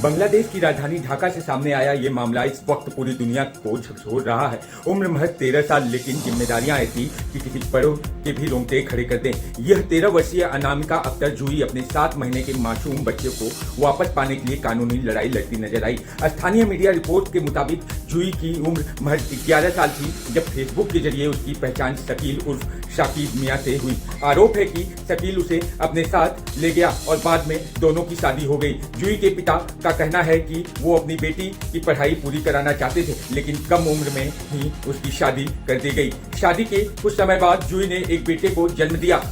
बांग्लादेश की राजधानी ढाका से सामने आया ये मामला इस वक्त पूरी दुनिया को झकझोर रहा है। उम्र महज 13 साल, लेकिन जिम्मेदारियां ऐसी कि किसी बड़ों के भी रोंगटे खड़े कर दें। यह 13 वर्षीय अनामिका अख्तर जूही अपने 7 महीने के मासूम बच्चे को वापस पाने के लिए कानूनी लड़ाई लड़ती नजर आई। स्थानीय मीडिया रिपोर्ट के मुताबिक जूही की उम्र महज 11 साल थी जब फेसबुक के जरिए उसकी पहचान शकील उर्फ शाकिब मियां से हुई। आरोप है कि शकील उसे अपने साथ ले गया और बाद में दोनों की शादी हो गई। जूही के पिता का कहना है कि वो अपनी बेटी की पढ़ाई पूरी कराना चाहते थे, लेकिन कम उम्र में ही उसकी शादी कर दी गई। शादी के कुछ समय बाद जूही ने एक बेटे को जन्म दिया,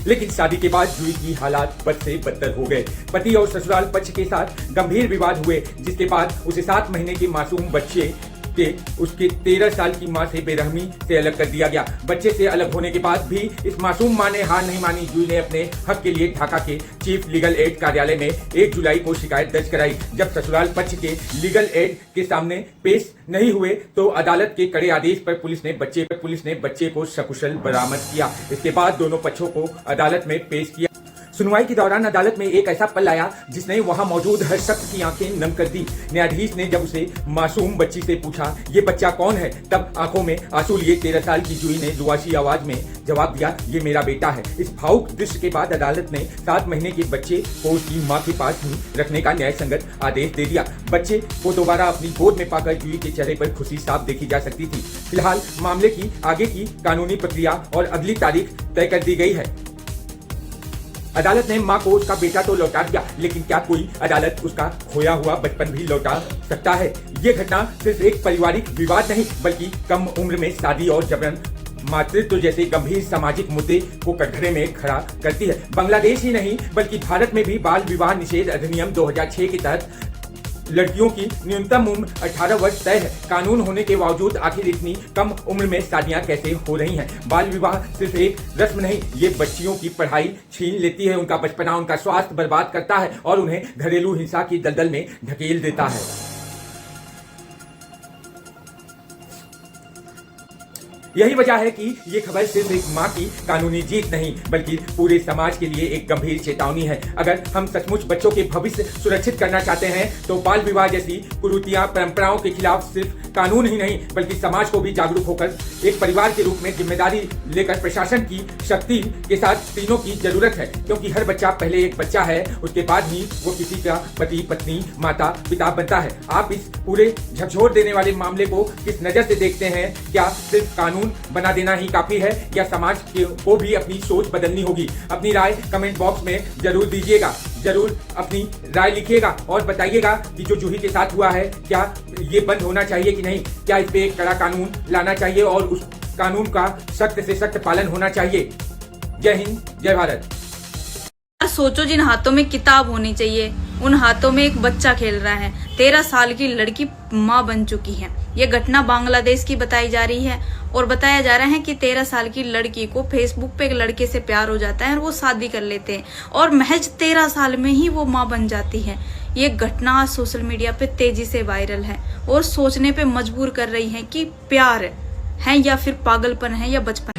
लेकिन शादी के बाद जूही की हालात बद से बदतर हो गए। पति और ससुराल पक्ष के साथ गंभीर विवाद हुए, जिसके बाद उसे 7 महीने के मासूम बच्चे के उसके 13 साल की मां से बेरहमी से अलग कर दिया गया। बच्चे से अलग होने के बाद भी इस मासूम मां ने हार नहीं मानी। जूही ने अपने हक के लिए ढाका के चीफ लीगल एड कार्यालय में 1 जुलाई को शिकायत दर्ज कराई। जब ससुराल पक्ष के लीगल एड के सामने पेश नहीं हुए तो अदालत के कड़े आदेश पर पुलिस ने बच्चे को सकुशल बरामद किया। इसके बाद दोनों पक्षों को अदालत में पेश किया। सुनवाई के दौरान अदालत में एक ऐसा पल आया जिसने वहां मौजूद हर शख्स की आंखें नम कर दी। न्यायाधीश ने जब उसे मासूम बच्ची से पूछा ये बच्चा कौन है, तब आंखों में आंसू लिए 13 साल की जूही ने दुआसी आवाज में जवाब दिया, ये मेरा बेटा है। इस भावुक दृश्य के बाद अदालत ने 7 महीने के बच्चे को उसकी मां के पास ही रखने का न्याय संगत आदेश दे दिया। बच्चे को दोबारा अपनी गोद में पाकर जूही के चेहरे पर खुशी साफ देखी जा सकती थी। फिलहाल मामले की आगे की कानूनी प्रक्रिया और अगली तारीख तय कर दी गई है। अदालत ने मां को उसका बेटा तो लौटा दिया, लेकिन क्या कोई अदालत उसका खोया हुआ बचपन भी लौटा सकता है? ये घटना सिर्फ एक पारिवारिक विवाद नहीं, बल्कि कम उम्र में शादी और जबरन मातृत्व जैसे गंभीर सामाजिक मुद्दे को कटघरे में खड़ा करती है। बांग्लादेश ही नहीं बल्कि भारत में भी बाल विवाह निषेध अधिनियम 2006 के तहत लड़कियों की न्यूनतम उम्र 18 वर्ष तय है। कानून होने के बावजूद आखिर इतनी कम उम्र में शादियां कैसे हो रही हैं? बाल विवाह सिर्फ एक रस्म नहीं, ये बच्चियों की पढ़ाई छीन लेती है, उनका बचपना, उनका स्वास्थ्य बर्बाद करता है और उन्हें घरेलू हिंसा की दलदल में ढकेल देता है। यही वजह है कि ये खबर सिर्फ एक मां की कानूनी जीत नहीं, बल्कि पूरे समाज के लिए एक गंभीर चेतावनी है। अगर हम सचमुच बच्चों के भविष्य सुरक्षित करना चाहते हैं तो बाल विवाह जैसी कुरीतियां, परंपराओं के खिलाफ सिर्फ कानून ही नहीं बल्कि समाज को भी जागरूक होकर एक परिवार के रूप में जिम्मेदारी लेकर प्रशासन की शक्ति के साथ तीनों की जरूरत है। क्योंकि हर बच्चा पहले एक बच्चा है, उसके बाद ही वो किसी का पति, पत्नी, माता, पिता बनता है। आप इस पूरे झकझोर देने वाले मामले को किस नजर से देखते हैं? क्या सिर्फ कानून बना देना ही काफी है या समाज को भी अपनी सोच बदलनी होगी? अपनी राय कमेंट बॉक्स में जरूर दीजिएगा। जरूर अपनी राय लिखिएगा और बताइएगा कि जो जूही के साथ हुआ है क्या ये बंद होना चाहिए कि नहीं? क्या इस पे एक कड़ा कानून लाना चाहिए और उस कानून का सख्त से सख्त पालन होना चाहिए? जय हिंद, जय भारत। सोचो, जिन हाथों में किताब होनी चाहिए उन हाथों में एक बच्चा खेल रहा है। 13 साल की लड़की मां बन चुकी है। ये घटना बांग्लादेश की बताई जा रही है और बताया जा रहा है कि 13 साल की लड़की को फेसबुक पे एक लड़के से प्यार हो जाता है और वो शादी कर लेते हैं और महज 13 साल में ही वो मां बन जाती है। ये घटना आज सोशल मीडिया पे तेजी से वायरल है और सोचने पे मजबूर कर रही है कि प्यार है या फिर पागलपन है या बचपन।